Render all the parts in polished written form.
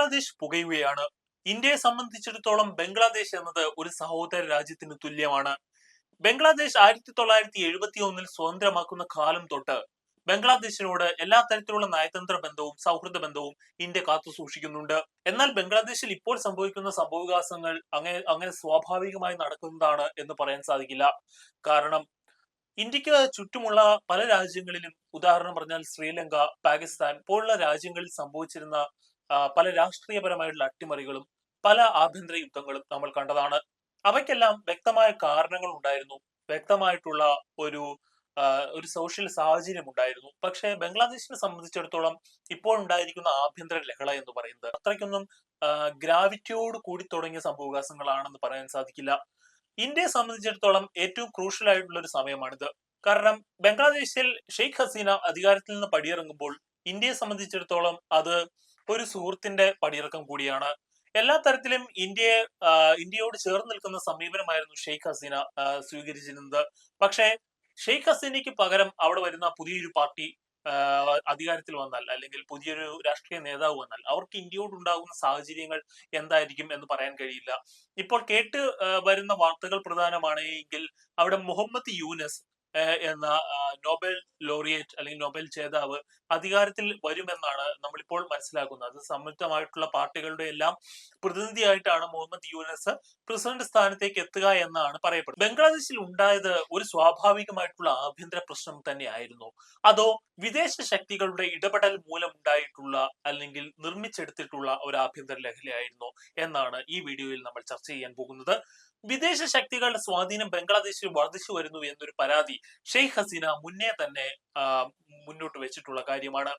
ബംഗ്ലാദേശ് പുകയുകയാണ്. ഇന്ത്യയെ സംബന്ധിച്ചിടത്തോളം ബംഗ്ലാദേശ് എന്നത് ഒരു സഹോദര രാജ്യത്തിന് തുല്യമാണ്. ബംഗ്ലാദേശ് 1971 സ്വതന്ത്രമാക്കുന്ന കാലം തൊട്ട് ബംഗ്ലാദേശിനോട് എല്ലാ തരത്തിലുള്ള നയതന്ത്ര ബന്ധവും സൗഹൃദ ബന്ധവും ഇന്ത്യ കാത്തു സൂക്ഷിക്കുന്നുണ്ട്. എന്നാൽ ബംഗ്ലാദേശിൽ ഇപ്പോൾ സംഭവിക്കുന്ന സംഭവവികാസങ്ങൾ അങ്ങനെ സ്വാഭാവികമായി നടക്കുന്നതാണ് എന്ന് പറയാൻ സാധിക്കില്ല. കാരണം ഇന്ത്യക്ക് ചുറ്റുമുള്ള പല രാജ്യങ്ങളിലും, ഉദാഹരണം പറഞ്ഞാൽ ശ്രീലങ്ക, പാകിസ്ഥാൻ പോലുള്ള രാജ്യങ്ങളിൽ സംഭവിച്ചിരുന്ന പല രാഷ്ട്രീയപരമായിട്ടുള്ള അട്ടിമറികളും പല ആഭ്യന്തര യുദ്ധങ്ങളും നമ്മൾ കണ്ടതാണ്. അവയ്ക്കെല്ലാം വ്യക്തമായ കാരണങ്ങൾ ഉണ്ടായിരുന്നു, വ്യക്തമായിട്ടുള്ള ഒരു ഒരു സോഷ്യൽ സാഹചര്യം ഉണ്ടായിരുന്നു. പക്ഷേ ബംഗ്ലാദേശിനെ സംബന്ധിച്ചിടത്തോളം ഇപ്പോൾ ഉണ്ടായിരിക്കുന്ന ആഭ്യന്തര ലഹള എന്ന് പറയുന്നത് അത്രയ്ക്കൊന്നും ഗ്രാവിറ്റിയോട് കൂടി തുടങ്ങിയ സംഭവവികാസങ്ങളാണെന്ന് പറയാൻ സാധിക്കില്ല. ഇന്ത്യയെ സംബന്ധിച്ചിടത്തോളം ഏറ്റവും ക്രൂഷ്യൽ ആയിട്ടുള്ള ഒരു സമയമാണിത്. കാരണം ബംഗ്ലാദേശിൽ ഷെയ്ഖ് ഹസീന അധികാരത്തിൽ നിന്ന് പടിയിറങ്ങുമ്പോൾ ഇന്ത്യയെ സംബന്ധിച്ചിടത്തോളം അത് ഒരു സുഹൃത്തിന്റെ പടിയിറക്കം കൂടിയാണ്. എല്ലാ തരത്തിലും ഇന്ത്യയോട് ചേർന്ന് നിൽക്കുന്ന സമീപനമായിരുന്നു ഷെയ്ഖ് ഹസീന സ്വീകരിച്ചിരുന്നത്. പക്ഷേ ഷെയ്ഖ് ഹസീനയ്ക്ക് പകരം അവിടെ വരുന്ന പുതിയൊരു പാർട്ടി അധികാരത്തിൽ വന്നാൽ, അല്ലെങ്കിൽ പുതിയൊരു രാഷ്ട്രീയ നേതാവ് വന്നാൽ അവർക്ക് ഇന്ത്യയോട് ഉണ്ടാകുന്ന സാഹചര്യങ്ങൾ എന്തായിരിക്കും എന്ന് പറയാൻ കഴിയില്ല. ഇപ്പോൾ വരുന്ന വാർത്തകൾ പ്രധാനമാണ് എങ്കിൽ അവിടെ മുഹമ്മദ് യൂനസ് എന്ന നോബൽ ലോറിയേറ്റ് അല്ലെങ്കിൽ നോബൽ ജേതാവ് അധികാരത്തിൽ വരുമെന്നാണ് നമ്മളിപ്പോൾ മനസ്സിലാക്കുന്നത്. സംയുക്തമായിട്ടുള്ള പാർട്ടികളുടെ എല്ലാം പ്രതിനിധിയായിട്ടാണ് മുഹമ്മദ് യൂനസ് പ്രസിഡന്റ് സ്ഥാനത്തേക്ക് എത്തുക എന്നാണ് പറയപ്പെടുന്നത്. ബംഗ്ലാദേശിൽ ഉണ്ടായത് ഒരു സ്വാഭാവികമായിട്ടുള്ള ആഭ്യന്തര പ്രശ്നം തന്നെയായിരുന്നു, അതോ വിദേശ ശക്തികളുടെ ഇടപെടൽ മൂലം ഉണ്ടായിട്ടുള്ള അല്ലെങ്കിൽ നിർമ്മിച്ചെടുത്തിട്ടുള്ള ഒരു ആഭ്യന്തര ലഹളയായിരുന്നു എന്നാണ് ഈ വീഡിയോയിൽ നമ്മൾ ചർച്ച ചെയ്യാൻ പോകുന്നത്. വിദേശ ശക്തികളുടെ സ്വാധീനം ബംഗ്ലാദേശിൽ വർദ്ധിച്ചു വരുന്നു എന്നൊരു പരാതി ഷെയ്ഖ് ഹസീന മുന്നേ തന്നെ മുന്നോട്ട് വെച്ചിട്ടുള്ള കാര്യമാണ്.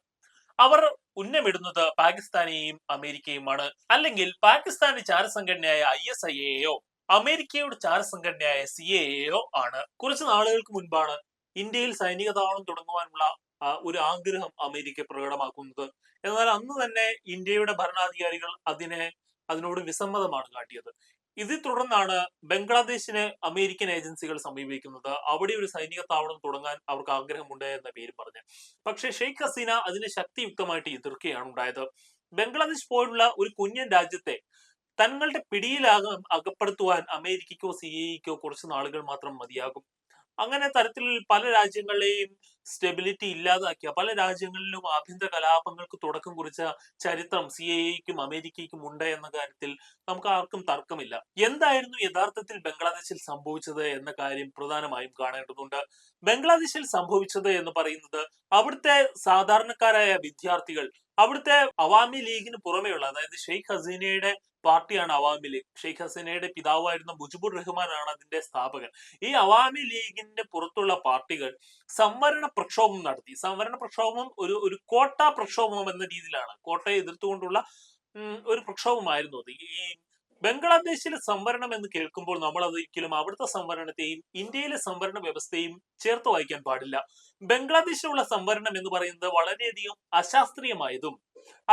അവർ ഉന്നമിടുന്നത് പാകിസ്ഥാനെയും അമേരിക്കയുമാണ്. അല്ലെങ്കിൽ പാകിസ്ഥാന്റെ ചാരസംഘടനയായ ISIA അമേരിക്കയുടെ ചാരസംഘടനയായ CIA ആണ്. കുറച്ച് നാളുകൾക്ക് മുൻപാണ് ഇന്ത്യയിൽ സൈനിക താവളം തുടങ്ങുവാനുള്ള ഒരു ആഗ്രഹം അമേരിക്ക പ്രകടമാക്കുന്നത്. എന്നാൽ അന്ന് തന്നെ ഇന്ത്യയുടെ ഭരണാധികാരികൾ അതിനോട് വിസമ്മതമാണ് കാട്ടിയത്. ഇതിൽ തുടർന്നാണ് ബംഗ്ലാദേശിനെ അമേരിക്കൻ ഏജൻസികൾ സമീപിക്കുന്നത്. അവിടെ ഒരു സൈനിക താവളം തുടങ്ങാൻ അവർക്ക് ആഗ്രഹമുണ്ട് എന്ന പേര് പറഞ്ഞ്. പക്ഷേ ഷെയ്ഖ് ഹസീന അതിനെ ശക്തിയുക്തമായിട്ട് എതിർക്കുകയാണ് ഉണ്ടായത്. ബംഗ്ലാദേശ് പോലുള്ള ഒരു കുഞ്ഞൻ രാജ്യത്തെ തങ്ങളുടെ അകപ്പെടുത്തുവാൻ അമേരിക്കയ്ക്കോ CIA കുറച്ച് നാളുകൾ മാത്രം മതിയാകും. അങ്ങനെ തരത്തിൽ പല രാജ്യങ്ങളെയും സ്റ്റെബിലിറ്റി ഇല്ലാതാക്കിയ, പല രാജ്യങ്ങളിലും ആഭ്യന്തര കലാപങ്ങൾക്ക് തുടക്കം കുറിച്ച ചരിത്രം CIA അമേരിക്കയ്ക്കും ഉണ്ട് എന്ന കാര്യത്തിൽ നമുക്ക് ആർക്കും തർക്കമില്ല. എന്തായിരുന്നു യഥാർത്ഥത്തിൽ ബംഗ്ലാദേശിൽ സംഭവിച്ചത് എന്ന കാര്യം പ്രധാനമായും കാണേണ്ടതുണ്ട്. ബംഗ്ലാദേശിൽ സംഭവിച്ചത് എന്ന് പറയുന്നത് അവിടുത്തെ സാധാരണക്കാരായ വിദ്യാർത്ഥികൾ, അവിടുത്തെ അവാമി ലീഗിന് പുറമെയുള്ള, അതായത് ഷെയ്ഖ് ഹസീനയുടെ പാർട്ടിയാണ് അവാമി ലീഗ്. ഷെയ്ഖ് ഹസീനയുടെ പിതാവായിരുന്ന മുജിബുർ റഹ്മാനാണ് അതിന്റെ സ്ഥാപകൻ. ഈ അവാമി ലീഗിന്റെ പുറത്തുള്ള പാർട്ടികൾ സംവരണ പ്രക്ഷോഭം നടത്തി. സംവരണ പ്രക്ഷോഭം ഒരു കോട്ട പ്രക്ഷോഭം എന്ന രീതിയിലാണ്, കോട്ടയെ എതിർത്തുകൊണ്ടുള്ള ഒരു പ്രക്ഷോഭമായിരുന്നു അത്. ഈ ബംഗ്ലാദേശിലെ സംവരണം എന്ന് കേൾക്കുമ്പോൾ നമ്മൾ അത് ഒരിക്കലും അവിടുത്തെ സംവരണത്തെയും ഇന്ത്യയിലെ സംവരണ വ്യവസ്ഥയും ചേർത്ത് വായിക്കാൻ പാടില്ല. ബംഗ്ലാദേശിലുള്ള സംവരണം എന്ന് പറയുന്നത് വളരെയധികം അശാസ്ത്രീയമായതും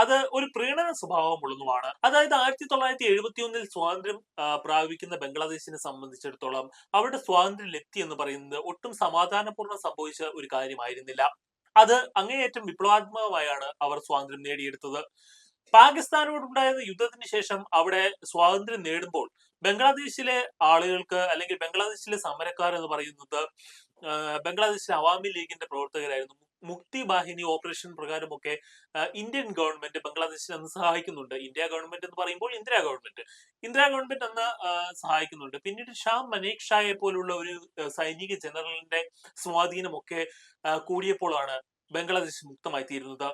അത് ഒരു പ്രീണന സ്വഭാവമുള്ളതുമാണ്. അതായത് 1971 സ്വാതന്ത്ര്യം പ്രാപിക്കുന്ന ബംഗ്ലാദേശിനെ സംബന്ധിച്ചിടത്തോളം അവരുടെ സ്വാതന്ത്ര്യം ലബ്ധി എന്ന് പറയുന്നത് ഒട്ടും സമാധാനപൂർവ്വം സംഭവിച്ച ഒരു കാര്യമായിരുന്നില്ല. അത് അങ്ങേയറ്റം വിപ്ലവാത്മകമായാണ് അവർ സ്വാതന്ത്ര്യം നേടിയെടുത്തത്. പാകിസ്ഥാനോടുണ്ടായ യുദ്ധത്തിന് ശേഷം അവിടെ സ്വാതന്ത്ര്യം നേടുമ്പോൾ ബംഗ്ലാദേശിലെ ആളുകൾക്ക്, അല്ലെങ്കിൽ ബംഗ്ലാദേശിലെ സമരക്കാർ എന്ന് പറയുന്നത് ബംഗ്ലാദേശിലെ അവാമി ലീഗിന്റെ പ്രവർത്തകരായിരുന്നു. മുക്തി ബാഹിനി ഓപ്പറേഷൻ പ്രകാരമൊക്കെ ഇന്ത്യൻ ഗവൺമെന്റ് ബംഗ്ലാദേശിനെ അന്ന് സഹായിക്കുന്നുണ്ട്. ഇന്ത്യ ഗവൺമെന്റ് എന്ന് പറയുമ്പോൾ ഇന്ദിരാ ഗവൺമെന്റ് അന്ന് സഹായിക്കുന്നുണ്ട്. പിന്നീട് ഷാ മനേക് ഷായെ പോലുള്ള ഒരു സൈനിക ജനറലിന്റെ സ്വാധീനമൊക്കെ കൂടിയപ്പോഴാണ് ബംഗ്ലാദേശ് മുക്തമായി തീരുന്നത്.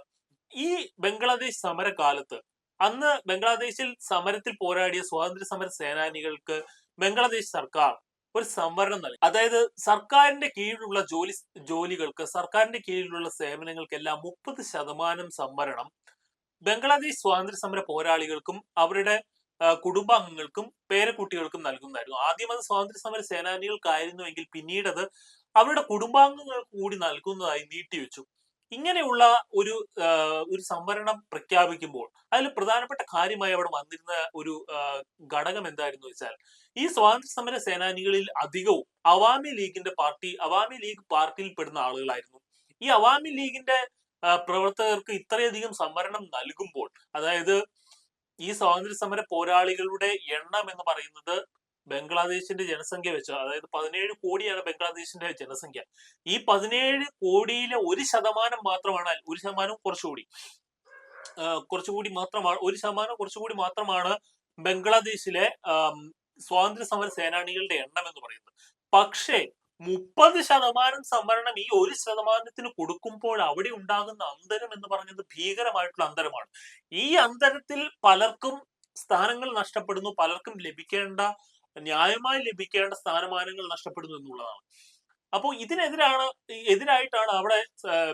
ഈ ബംഗ്ലാദേശ് സമരകാലത്ത് അന്ന് ബംഗ്ലാദേശിൽ സമരത്തിൽ പോരാടിയ സ്വാതന്ത്ര്യ സമര സേനാനികൾക്ക് ബംഗ്ലാദേശ് സർക്കാർ ഒരു സംവരണം നൽകി. അതായത് സർക്കാരിന്റെ കീഴിലുള്ള ജോലികൾക്ക്, സർക്കാരിന്റെ കീഴിലുള്ള സേവനങ്ങൾക്കെല്ലാം 30% സംവരണം ബംഗ്ലാദേശ് സ്വാതന്ത്ര്യ സമര പോരാളികൾക്കും അവരുടെ കുടുംബാംഗങ്ങൾക്കും പേരക്കുട്ടികൾക്കും നൽകുന്നതായിരുന്നു. ആദ്യം അത് സ്വാതന്ത്ര്യ സമര സേനാനികൾക്കായിരുന്നുവെങ്കിൽ പിന്നീട് അത് അവരുടെ കുടുംബാംഗങ്ങൾക്ക് കൂടി നൽകുന്നതായി നീട്ടിവെച്ചു. ഇങ്ങനെയുള്ള ഒരു സംവരണം പ്രഖ്യാപിക്കുമ്പോൾ അതിൽ പ്രധാനപ്പെട്ട കാര്യമായി അവിടെ വന്നിരുന്ന ഒരു ഘടകം എന്തായിരുന്നു വെച്ചാൽ, ഈ സ്വാതന്ത്ര്യ സമര സേനാനികളിൽ അധികവും അവാമി ലീഗ് പാർട്ടിയിൽ പെടുന്ന ആളുകളായിരുന്നു. ഈ അവാമി ലീഗിന്റെ പ്രവർത്തകർക്ക് ഇത്രയധികം സംവരണം നൽകുമ്പോൾ, അതായത് ഈ സ്വാതന്ത്ര്യ സമര പോരാളികളുടെ എണ്ണം എന്ന് പറയുന്നത് ബംഗ്ലാദേശിന്റെ ജനസംഖ്യ വെച്ച്, അതായത് 17 കോടിയാണ് ബംഗ്ലാദേശിന്റെ ജനസംഖ്യ. ഈ 17 കോടിയിലെ 1% മാത്രമാണ്, 1% കുറച്ചുകൂടി മാത്രമാണ്, 1% കുറച്ചുകൂടി മാത്രമാണ് ബംഗ്ലാദേശിലെ സ്വാതന്ത്ര്യ സമര സേനാനികളുടെ എണ്ണം എന്ന് പറയുന്നത്. പക്ഷേ 30% സംവരണം ഈ 1%-ന് കൊടുക്കുമ്പോൾ അവിടെ ഉണ്ടാകുന്ന അന്തരം എന്ന് പറഞ്ഞത് ഭീകരമായിട്ടുള്ള അന്തരമാണ്. ഈ അന്തരത്തിൽ പലർക്കും സ്ഥാനങ്ങൾ നഷ്ടപ്പെടുന്നു, പലർക്കും ന്യായമായി ലഭിക്കേണ്ട സ്ഥാനമാനങ്ങൾ നഷ്ടപ്പെടുന്നു എന്നുള്ളതാണ്. അപ്പോൾ എതിരായിട്ടാണ് അവിടെ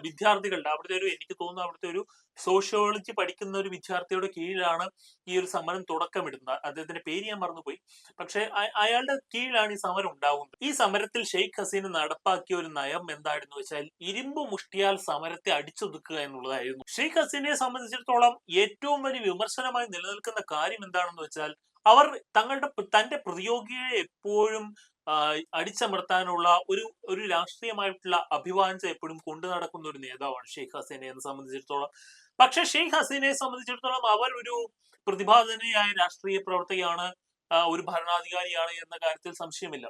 വിദ്യാർത്ഥികളുടെ എനിക്ക് തോന്നുന്നു അവിടുത്തെ ഒരു സോഷ്യോളജി പഠിക്കുന്ന ഒരു വിദ്യാർത്ഥിയുടെ കീഴിലാണ് ഈ ഒരു സമരം തുടക്കമിടുന്നത്. അദ്ദേഹത്തിന്റെ പേര് ഞാൻ മറന്നുപോയി. പക്ഷെ അയാളുടെ കീഴിലാണ് ഈ സമരം ഉണ്ടാകുന്നത്. ഈ സമരത്തിൽ ഷെയ്ഖ് ഹസീന നടപ്പാക്കിയ ഒരു നയം എന്തായിരുന്നു വെച്ചാൽ, ഇരുമ്പ് മുഷ്ടിയാൽ സമരത്തെ അടിച്ചൊതുക്കുക എന്നുള്ളതായിരുന്നു. ഷെയ്ഖ് ഹസീനയെ സംബന്ധിച്ചിടത്തോളം ഏറ്റവും വലിയ വിമർശനമായി നിലനിൽക്കുന്ന കാര്യം എന്താണെന്ന് വെച്ചാൽ, അവർ തന്റെ പ്രതിയോഗിയെ എപ്പോഴും അടിച്ചമർത്താനുള്ള ഒരു രാഷ്ട്രീയമായിട്ടുള്ള അഭിവാഞ്ച എപ്പോഴും കൊണ്ടു നടക്കുന്ന ഒരു നേതാവാണ് ഷെയ്ഖ് ഹസീനയെ സംബന്ധിച്ചിടത്തോളം. പക്ഷെ ഷെയ്ഖ് ഹസീനയെ സംബന്ധിച്ചിടത്തോളം അവർ ഒരു പ്രതിഭാധനയായ രാഷ്ട്രീയ പ്രവർത്തകയാണ്, ഒരു ഭരണാധികാരിയാണ് എന്ന കാര്യത്തിൽ സംശയമില്ല.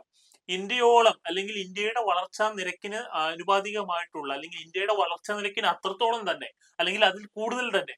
ഇന്ത്യയോളം അല്ലെങ്കിൽ ഇന്ത്യയുടെ വളർച്ചാ നിരക്കിന് ആനുപാതികമായിട്ടുള്ള, അല്ലെങ്കിൽ ഇന്ത്യയുടെ വളർച്ചാ നിരക്കിന് അത്രത്തോളം തന്നെ, അല്ലെങ്കിൽ അതിൽ കൂടുതൽ തന്നെ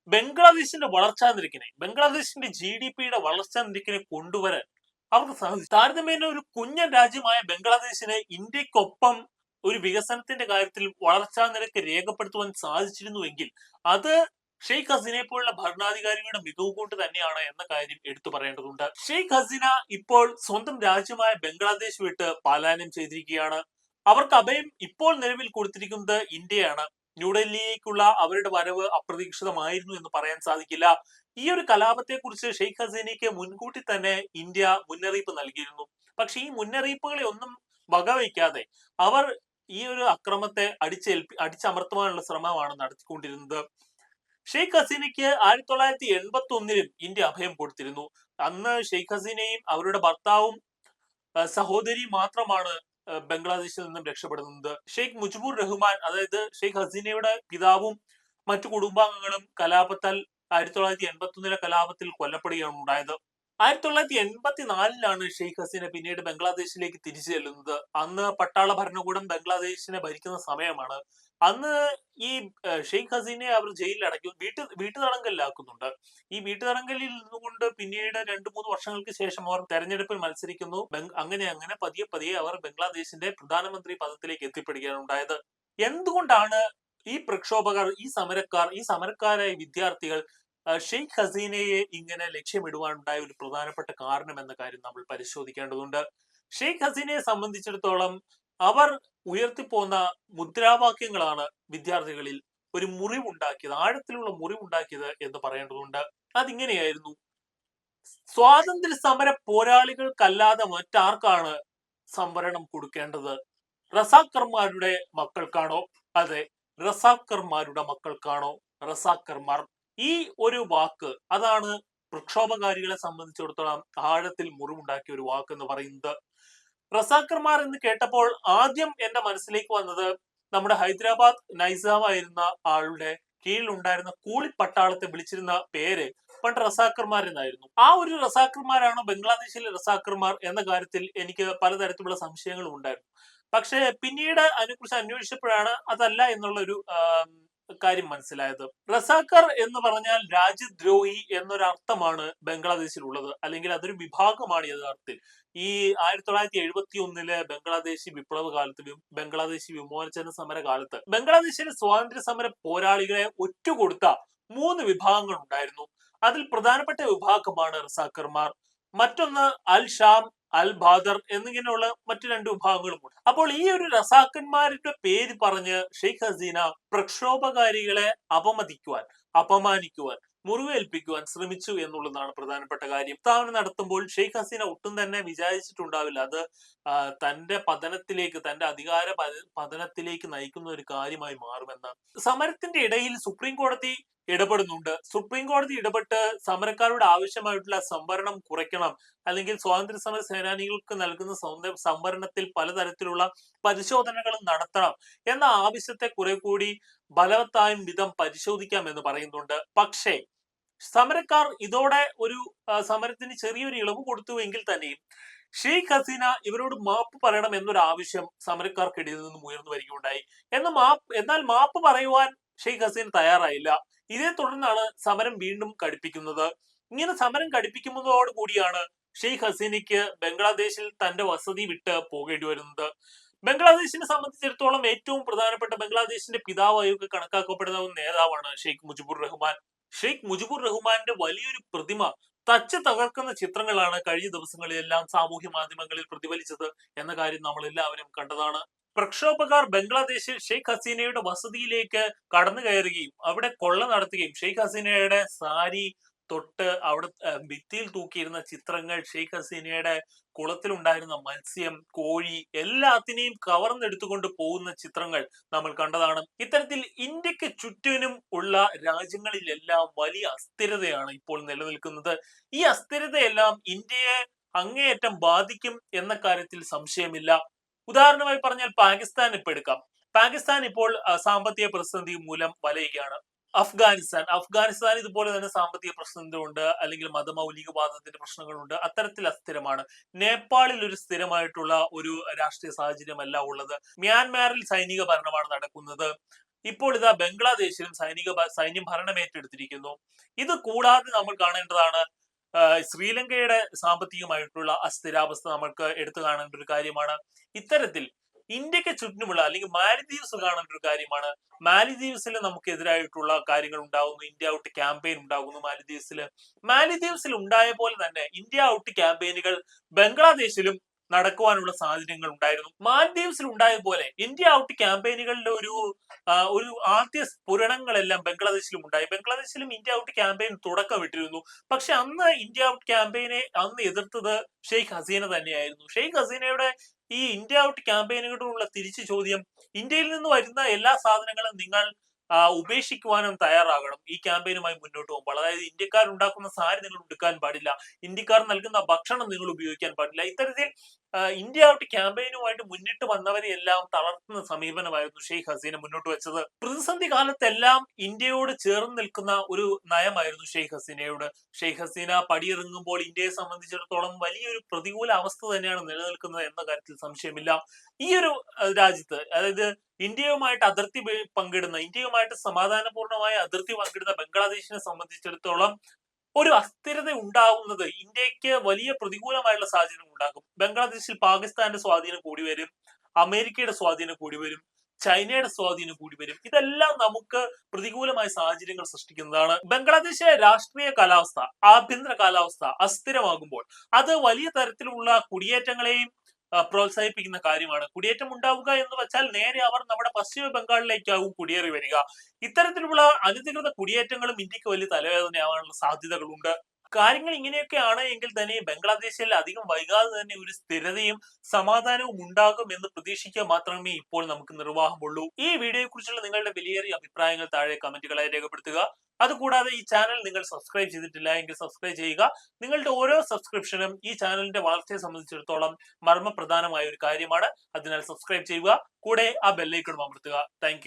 ബംഗ്ലാദേശിന്റെ വളർച്ചാ നിരക്കിനെ, ബംഗ്ലാദേശിന്റെ GDP-യുടെ വളർച്ചാ നിരക്കിനെ കൊണ്ടുവരാൻ അവർക്ക് സാധിച്ചു. താരതമ്യേന ഒരു കുഞ്ഞൻ രാജ്യമായ ബംഗ്ലാദേശിന് ഇന്ത്യക്കൊപ്പം ഒരു വികസനത്തിന്റെ കാര്യത്തിൽ വളർച്ചാ നിരക്ക് രേഖപ്പെടുത്തുവാൻ സാധിച്ചിരുന്നുവെങ്കിൽ അത് ഷെയ്ഖ് ഹസീനയെ പോലുള്ള ഭരണാധികാരികളുടെ മികവ് കൊണ്ട് തന്നെയാണ് എന്ന കാര്യം എടുത്തു പറയേണ്ടതുണ്ട്. ഷെയ്ഖ് ഹസീന ഇപ്പോൾ സ്വന്തം രാജ്യമായ ബംഗ്ലാദേശ് വിട്ട് പലായനം ചെയ്തിരിക്കുകയാണ്. അവർക്ക് അഭയം ഇപ്പോൾ നിലവിൽ കൊടുത്തിരിക്കുന്നത് ഇന്ത്യയാണ്. ന്യൂഡൽഹിയിലേക്കുള്ള അവരുടെ വരവ് അപ്രതീക്ഷിതമായിരുന്നു എന്ന് പറയാൻ സാധിക്കില്ല. ഈ ഒരു കലാപത്തെ കുറിച്ച് ഷെയ്ഖ് ഹസീനയ്ക്ക് മുൻകൂട്ടി തന്നെ ഇന്ത്യ മുന്നറിയിപ്പ് നൽകിയിരുന്നു. പക്ഷെ ഈ മുന്നറിയിപ്പുകളെ ഒന്നും വകവയ്ക്കാതെ അവർ ഈ ഒരു അക്രമത്തെ അടിച്ചമർത്തുവാനുള്ള ശ്രമമാണ് നടത്തിക്കൊണ്ടിരുന്നത്. ഷെയ്ഖ് ഹസീനയ്ക്ക് 1981-ലും ഇന്ത്യ അഭയം കൊടുത്തിരുന്നു. അന്ന് ഷെയ്ഖ് ഹസീനയും അവരുടെ ഭർത്താവും സഹോദരിയും മാത്രമാണ് ബംഗ്ലാദേശിൽ നിന്നും രക്ഷപ്പെടുന്നത്. ഷെയ്ഖ് മുജിബുർ റഹ്മാൻ, അതായത് ഷെയ്ഖ് ഹസീനയുടെ പിതാവും മറ്റു കുടുംബാംഗങ്ങളും 1981-ലെ കലാപത്തിൽ കൊല്ലപ്പെടുകയാണ് ഉണ്ടായത്. 1984-ലാണ് ഷെയ്ഖ് ഹസീന പിന്നീട് ബംഗ്ലാദേശിലേക്ക് തിരിച്ചു ചെല്ലുന്നത്. അന്ന് പട്ടാള ഭരണകൂടം ബംഗ്ലാദേശിനെ ഭരിക്കുന്ന സമയമാണ്. അന്ന് ഈ ഷെയ്ഖ് ഹസീനയെ അവർ ജയിലിൽ അടയ്ക്കും, വീട്ടുതടങ്കലിലാക്കുന്നുണ്ട്. ഈ വീട്ടുതടങ്കലിൽ നിന്നുകൊണ്ട് പിന്നീട് 2-3 വർഷങ്ങൾക്ക് ശേഷം അവർ തെരഞ്ഞെടുപ്പിൽ മത്സരിക്കുന്നു. അങ്ങനെ പതിയെ അവർ ബംഗ്ലാദേശിന്റെ പ്രധാനമന്ത്രി പദത്തിലേക്ക് എത്തിപ്പെടുകയാണ് ഉണ്ടായത്. എന്തുകൊണ്ടാണ് ഈ പ്രക്ഷോഭകർ, ഈ സമരക്കാരായ വിദ്യാർത്ഥികൾ ഷെയ്ഖ് ഹസീനയെ ഇങ്ങനെ ലക്ഷ്യമിടുവാനുണ്ടായ ഒരു പ്രധാനപ്പെട്ട കാരണം എന്ന കാര്യം നമ്മൾ പരിശോധിക്കേണ്ടതുണ്ട്. ഷെയ്ഖ് ഹസീനയെ സംബന്ധിച്ചിടത്തോളം അവർ ഉയർത്തിപ്പോന്ന മുദ്രാവാക്യങ്ങളാണ് വിദ്യാർത്ഥികളിൽ ഒരു മുറിവുണ്ടാക്കിയത്, ആഴത്തിലുള്ള മുറിവുണ്ടാക്കിയത് എന്ന് പറയേണ്ടതുണ്ട്. അതിങ്ങനെയായിരുന്നു: സ്വാതന്ത്ര്യ സമര പോരാളികൾക്കല്ലാതെ മറ്റാർക്കാണ് സംവരണം കൊടുക്കേണ്ടത്? റസാക്കർമാരുടെ മക്കൾക്കാണോ? അതെ, റസാക്കർമാരുടെ മക്കൾക്കാണോ? റസാക്കർമാർ, ഈ ഒരു വാക്ക് അതാണ് പ്രക്ഷോഭകാരികളെ സംബന്ധിച്ചിടത്തോളം ആഴത്തിൽ മുറിവുണ്ടാക്കിയ ഒരു വാക്ക് എന്ന് പറയുന്നത്. റസാക്കർമാർ എന്ന് കേട്ടപ്പോൾ ആദ്യം എന്റെ മനസ്സിലേക്ക് വന്നത് നമ്മുടെ ഹൈദരാബാദ് നൈസാമായിരുന്ന ആളുടെ കീഴിലുണ്ടായിരുന്ന കൂളിപ്പട്ടാളത്തെ വിളിച്ചിരുന്ന പേര് പണ്ട് റസാക്കർമാർ എന്നായിരുന്നു. ആ ഒരു റസാക്കർമാരാണ് ബംഗ്ലാദേശിലെ റസാക്കർമാർ എന്ന കാര്യത്തിൽ എനിക്ക് പലതരത്തിലുള്ള സംശയങ്ങളും ഉണ്ടായിരുന്നു. പക്ഷെ പിന്നീട് അതിനെക്കുറിച്ച് അന്വേഷിച്ചപ്പോഴാണ് അതല്ല എന്നുള്ള ഒരു കാര്യം മനസ്സിലായത്. റസാക്കർ എന്ന് പറഞ്ഞാൽ രാജ്യദ്രോഹി എന്നൊരർത്ഥമാണ് ബംഗ്ലാദേശിൽ ഉള്ളത്, അല്ലെങ്കിൽ അതൊരു വിഭാഗമാണ് യഥാർത്ഥത്തിൽ. ഈ 1971-ലെ ബംഗ്ലാദേശി വിപ്ലവ കാലത്ത്, ബംഗ്ലാദേശി വിമോചന സമര കാലത്ത് ബംഗ്ലാദേശിലെ സ്വാതന്ത്ര്യ സമര പോരാളികളെ ഒറ്റുകൊടുത്ത 3 വിഭാഗങ്ങൾ ഉണ്ടായിരുന്നു. അതിൽ പ്രധാനപ്പെട്ട വിഭാഗമാണ് റസാക്കർമാർ. മറ്റൊന്ന് അൽ ഷാം, അൽ ബാദർ എന്നിങ്ങനെയുള്ള മറ്റു 2 വിഭാഗങ്ങളുമുണ്ട്. അപ്പോൾ ഈ ഒരു റസാക്കന്മാരുടെ പേര് പറഞ്ഞ് ഷെയ്ഖ് ഹസീന പ്രക്ഷോഭകാരികളെ അപമാനിക്കുവാൻ, മുറിവേൽപ്പിക്കുവാൻ ശ്രമിച്ചു എന്നുള്ളതാണ് പ്രധാനപ്പെട്ട കാര്യം. പ്രസ്താവന നടത്തുമ്പോൾ ഷെയ്ഖ് ഹസീന ഒട്ടും തന്നെ വിചാരിച്ചിട്ടുണ്ടാവില്ല അത് തന്റെ അധികാര പതനത്തിലേക്ക് നയിക്കുന്ന ഒരു കാര്യമായി മാറുമെന്ന്. സമരത്തിന്റെ ഇടയിൽ സുപ്രീം കോടതി ഇടപെടുന്നുണ്ട്. സുപ്രീം കോടതി ഇടപെട്ട് സമരക്കാരുടെ ആവശ്യമായിട്ടുള്ള സംവരണം കുറയ്ക്കണം, അല്ലെങ്കിൽ സ്വാതന്ത്ര്യ സമര സേനാനികൾക്ക് നൽകുന്ന സംവരണത്തിൽ പലതരത്തിലുള്ള പരിശോധനകളും നടത്തണം എന്ന ആവശ്യത്തെ കുറെ കൂടി ബലവത്തായും വിധം പരിശോധിക്കാം എന്ന് പറയുന്നുണ്ട്. പക്ഷേ സമരക്കാർ ഇതോടെ ഒരു സമരത്തിന് ചെറിയൊരു ഇളവ് കൊടുത്തു എങ്കിൽ തന്നെയും ഷെയ്ഖ് ഹസീന ഇവരോട് മാപ്പ് പറയണം എന്നൊരു ആവശ്യം സമരക്കാർക്കിടയിൽ നിന്നും ഉയർന്നു വരികയുണ്ടായി. എന്നാൽ മാപ്പ് പറയുവാൻ ഷെയ്ഖ് ഹസീന തയ്യാറായില്ല. ഇതേ തുടർന്നാണ് സമരം വീണ്ടും കടുപ്പിക്കുന്നത്. ഇങ്ങനെ സമരം കടുപ്പിക്കുന്നതോടുകൂടിയാണ് ഷെയ്ഖ് ഹസീനയ്ക്ക് ബംഗ്ലാദേശിൽ തന്റെ വസതി വിട്ട് പോകേണ്ടി വരുന്നത്. ബംഗ്ലാദേശിനെ സംബന്ധിച്ചിടത്തോളം ഏറ്റവും പ്രധാനപ്പെട്ട ബംഗ്ലാദേശിന്റെ പിതാവായി കണക്കാക്കപ്പെടുന്ന ഒരു നേതാവാണ് ഷെയ്ഖ് മുജിബുർ റഹ്മാൻ. ഷെയ്ഖ് മുജിബുർ റഹ്മാന്റെ വലിയൊരു പ്രതിമ തച്ച് തകർക്കുന്ന ചിത്രങ്ങളാണ് കഴിഞ്ഞ ദിവസങ്ങളിലെല്ലാം സാമൂഹ്യ മാധ്യമങ്ങളിൽ പ്രതിഫലിച്ചത് എന്ന കാര്യം നമ്മൾ എല്ലാവരും കണ്ടതാണ്. പ്രക്ഷോഭക്കാർ ബംഗ്ലാദേശിൽ ഷെയ്ഖ് ഹസീനയുടെ വസതിയിലേക്ക് കടന്നു കയറുകയും അവിടെ കൊള്ള നടത്തുകയും ഷെയ്ഖ് ഹസീനയുടെ സാരി തൊട്ട് അവിടെ ഭിത്തിയിൽ തൂക്കിയിരുന്ന ചിത്രങ്ങൾ, ഷെയ്ഖ് ഹസീനയുടെ കുളത്തിലുണ്ടായിരുന്ന മത്സ്യം, കോഴി എല്ലാത്തിനെയും കവർന്നെടുത്തുകൊണ്ട് പോകുന്ന ചിത്രങ്ങൾ നമ്മൾ കണ്ടതാണ്. ഇത്തരത്തിൽ ഇന്ത്യക്ക് ചുറ്റിനും ഉള്ള രാജ്യങ്ങളിലെല്ലാം വലിയ അസ്ഥിരതയാണ് ഇപ്പോൾ നിലനിൽക്കുന്നത്. ഈ അസ്ഥിരതയെല്ലാം ഇന്ത്യയെ അങ്ങേയറ്റം ബാധിക്കും എന്ന കാര്യത്തിൽ സംശയമില്ല. ഉദാഹരണമായി പറഞ്ഞാൽ പാകിസ്ഥാൻ ഇപ്പൊ എടുക്കാം. പാകിസ്ഥാൻ ഇപ്പോൾ സാമ്പത്തിക പ്രതിസന്ധി മൂലം വലയുകയാണ്. അഫ്ഗാനിസ്ഥാൻ ഇതുപോലെ തന്നെ സാമ്പത്തിക പ്രശ്നങ്ങളുണ്ട്, അല്ലെങ്കിൽ മതമൗലികവാദത്തിന്റെ പ്രശ്നങ്ങളുണ്ട്. അത്തരത്തിൽ അസ്ഥിരമാണ്. നേപ്പാളിൽ ഒരു സ്ഥിരമായിട്ടുള്ള ഒരു രാഷ്ട്രീയ സാഹചര്യമല്ല ഉള്ളത്. മ്യാൻമാറിൽ സൈനിക ഭരണമാണ് നടക്കുന്നത്. ഇപ്പോൾ ഇതാ ബംഗ്ലാദേശിലും സൈന്യം ഭരണം ഏറ്റെടുത്തിരിക്കുന്നു. ഇത് കൂടാതെ നമ്മൾ കാണേണ്ടതാണ് ശ്രീലങ്കയുടെ സാമ്പത്തികമായിട്ടുള്ള അസ്ഥിരാവസ്ഥ നമ്മൾക്ക് എടുത്തു കാണേണ്ട ഒരു കാര്യമാണ്. ഇത്തരത്തിൽ ഇന്ത്യക്ക് ചുറ്റുമുള്ള അല്ലെങ്കിൽ മാലിദ്വീപ്സ് കാണേണ്ട ഒരു കാര്യമാണ്. മാലിദ്വീപ്സിൽ നമുക്കെതിരായിട്ടുള്ള കാര്യങ്ങൾ ഉണ്ടാകുന്നു. ഇന്ത്യ ഔട്ട് ക്യാമ്പയിൻ ഉണ്ടാകുന്നു മാലിദ്വീപ്സിൽ ഉണ്ടായ പോലെ തന്നെ ഇന്ത്യ ഔട്ട് ക്യാമ്പയിനുകൾ ബംഗ്ലാദേശിലും നടക്കുവാനുള്ള സാഹചര്യങ്ങൾ ഉണ്ടായിരുന്നു. മാലദ്വീപ്സിൽ ഉണ്ടായ പോലെ ഇന്ത്യ ഔട്ട് ക്യാമ്പയിനുകളുടെ ഒരു ആദ്യ സ്ഫുരണങ്ങളെല്ലാം ബംഗ്ലാദേശിലും ഉണ്ടായി. ബംഗ്ലാദേശിലും ഇന്ത്യ ഔട്ട് ക്യാമ്പയിൻ തുടക്കമിട്ടിരുന്നു. പക്ഷെ അന്ന് ഇന്ത്യ ഔട്ട് ക്യാമ്പയിനെ എതിർത്തത് ഷെയ്ഖ് ഹസീന തന്നെയായിരുന്നു. ഷെയ്ഖ് ഹസീനയുടെ ഈ ഇന്ത്യ ഔട്ട് ക്യാമ്പയിനുകളോടുള്ള തിരിച്ചു ചോദ്യം, ഇന്ത്യയിൽ നിന്ന് വരുന്ന എല്ലാ സാധനങ്ങളും നിങ്ങൾ ഉപേക്ഷിക്കുവാനും തയ്യാറാകണം ഈ ക്യാമ്പയിനുമായി മുന്നോട്ട് പോകുമ്പോൾ. അതായത് ഇന്ത്യക്കാർ ഉണ്ടാക്കുന്ന സാരി നിങ്ങൾ എടുക്കാൻ പാടില്ല, ഇന്ത്യക്കാർ നൽകുന്ന ഭക്ഷണം നിങ്ങൾ ഉപയോഗിക്കാൻ പാടില്ല. ഇത്തരത്തിൽ ഇന്ത്യ ഔട്ട് ക്യാമ്പയിനുമായിട്ട് മുന്നിട്ട് വന്നവരെ എല്ലാം തളർത്തുന്ന സമീപനമായിരുന്നു ഷെയ്ഖ് ഹസീന മുന്നോട്ട് വെച്ചത്. പ്രതിസന്ധി കാലത്തെല്ലാം ഇന്ത്യയോട് ചേർന്ന് നിൽക്കുന്ന ഒരു നയമായിരുന്നു ഷെയ്ഖ് ഹസീനയോട്. ഷെയ്ഖ് ഹസീന പടിയിറങ്ങുമ്പോൾ ഇന്ത്യയെ സംബന്ധിച്ചിടത്തോളം വലിയൊരു പ്രതികൂല അവസ്ഥ തന്നെയാണ് നിലനിൽക്കുന്നത് എന്ന കാര്യത്തിൽ സംശയമില്ല. ഈ ഒരു രാജ്യത്ത്, അതായത് ഇന്ത്യയുമായിട്ട് ഇന്ത്യയുമായിട്ട് സമാധാനപൂർണമായ അതിർത്തി പങ്കിടുന്ന ബംഗ്ലാദേശിനെ സംബന്ധിച്ചിടത്തോളം ഒരു അസ്ഥിരത ഉണ്ടാകുന്നത് ഇന്ത്യക്ക് വലിയ പ്രതികൂലമായുള്ള സാഹചര്യം ഉണ്ടാകും. ബംഗ്ലാദേശിൽ പാകിസ്ഥാന്റെ സ്വാധീനം കൂടി വരും, അമേരിക്കയുടെ സ്വാധീനം കൂടി വരും, ചൈനയുടെ സ്വാധീനം കൂടി വരും. ഇതെല്ലാം നമുക്ക് പ്രതികൂലമായ സാഹചര്യങ്ങൾ സൃഷ്ടിക്കുന്നതാണ്. ബംഗ്ലാദേശിലെ രാഷ്ട്രീയ കാലാവസ്ഥ, ആഭ്യന്തര കാലാവസ്ഥ അസ്ഥിരമാകുമ്പോൾ അത് വലിയ തരത്തിലുള്ള കുടിയേറ്റങ്ങളെയും പ്രോത്സാഹിപ്പിക്കുന്ന കാര്യമാണ്. കുടിയേറ്റം ഉണ്ടാവുക എന്ന് വെച്ചാൽ നേരെ അവർ നമ്മുടെ പശ്ചിമ ബംഗാളിലേക്കാവും കുടിയേറി വരിക. ഇത്തരത്തിലുള്ള അനധികൃത കുടിയേറ്റങ്ങളും ഇന്ത്യക്ക് വലിയ തലവേദനയാവാനുള്ള സാധ്യതകളുണ്ട്. കാര്യങ്ങൾ ഇങ്ങനെയൊക്കെയാണ് എങ്കിൽ തന്നെ ബംഗ്ലാദേശിൽ അധികം വൈകാതെ തന്നെ ഒരു സ്ഥിരതയും സമാധാനവും ഉണ്ടാകും എന്ന് പ്രതീക്ഷിക്കുക മാത്രമേ ഇപ്പോൾ നമുക്ക് നിർവാഹമുള്ളൂ. ഈ വീഡിയോയെ കുറിച്ചുള്ള നിങ്ങളുടെ വിലയേറിയ അഭിപ്രായങ്ങൾ താഴെ കമന്റുകളായി രേഖപ്പെടുത്തുക. അതുകൂടാതെ ഈ ചാനൽ നിങ്ങൾ സബ്സ്ക്രൈബ് ചെയ്തിട്ടില്ല എങ്കിൽ സബ്സ്ക്രൈബ് ചെയ്യുക. നിങ്ങളുടെ ഓരോ സബ്സ്ക്രിപ്ഷനും ഈ ചാനലിന്റെ വളർച്ചയെ സംബന്ധിച്ചിടത്തോളം മർമ്മപ്രധാനമായ ഒരു കാര്യമാണ്. അതിനാൽ സബ്സ്ക്രൈബ് ചെയ്യുക, കൂടെ ആ ബെല്ലൈക്കൺ അമർത്തുക. താങ്ക്